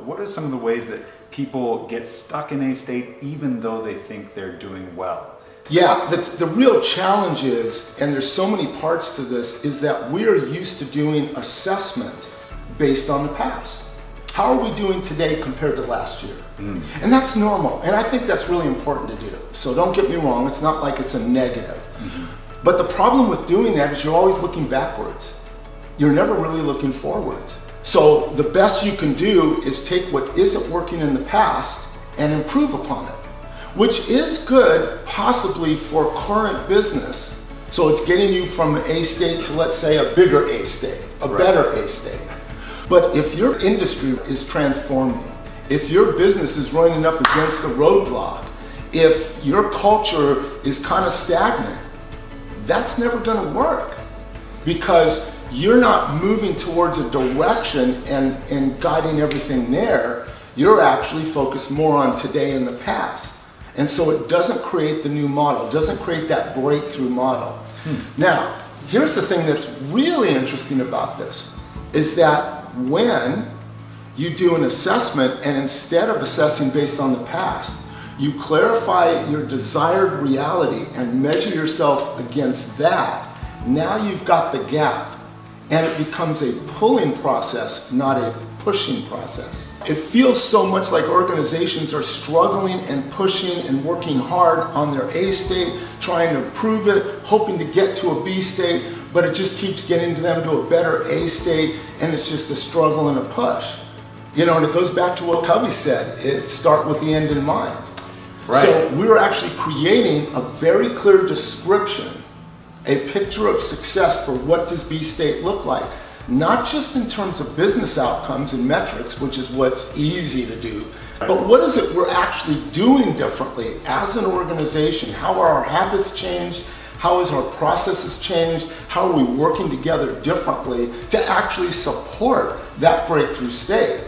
What are some of the ways that people get stuck in A state even though they think they're doing well? Yeah, the real challenge is, and there's so many parts to this, is that we're used to doing assessment based on the past. How are we doing today compared to last year? And that's normal, and I think that's really important to do. So don't get me wrong, it's not like it's a negative. But the problem with doing that is you're always looking backwards. You're never really looking forwards. So the best you can do is take what isn't working in the past and improve upon it, which is good possibly for current business. So it's getting you from A state to, let's say, a bigger A state, a better A state. But if your industry is transforming, if your business is running up against a roadblock, if your culture is kind of stagnant, that's never going to work, because you're not moving towards a direction and guiding everything there. You're actually focused more on today and the past. And so it doesn't create the new model, it doesn't create that breakthrough model. Now, here's the thing that's really interesting about this, is that when you do an assessment and instead of assessing based on the past, you clarify your desired reality and measure yourself against that, now you've got the gap, and it becomes a pulling process, not a pushing process. It feels so much like organizations are struggling and pushing and working hard on their A state, trying to improve it, hoping to get to a B state, but it just keeps getting them to a better A state, and it's just a struggle and a push. You know, and it goes back to what Covey said, it start with the end in mind. Right. So we're actually creating a very clear description, a picture of success for what does B state look like. Not just in terms of business outcomes and metrics, which is what's easy to do, but what is it we're actually doing differently as an organization? How are our habits changed? How has our processes changed? How are we working together differently to actually support that breakthrough state?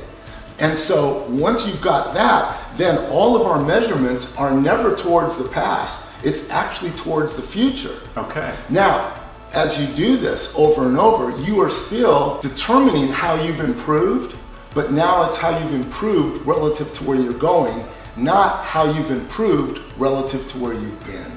And so once you've got that, then all of our measurements are never towards the past. It's actually towards the future. Okay. Now, as you do this over and over, you are still determining how you've improved, but now it's how you've improved relative to where you're going, not how you've improved relative to where you've been.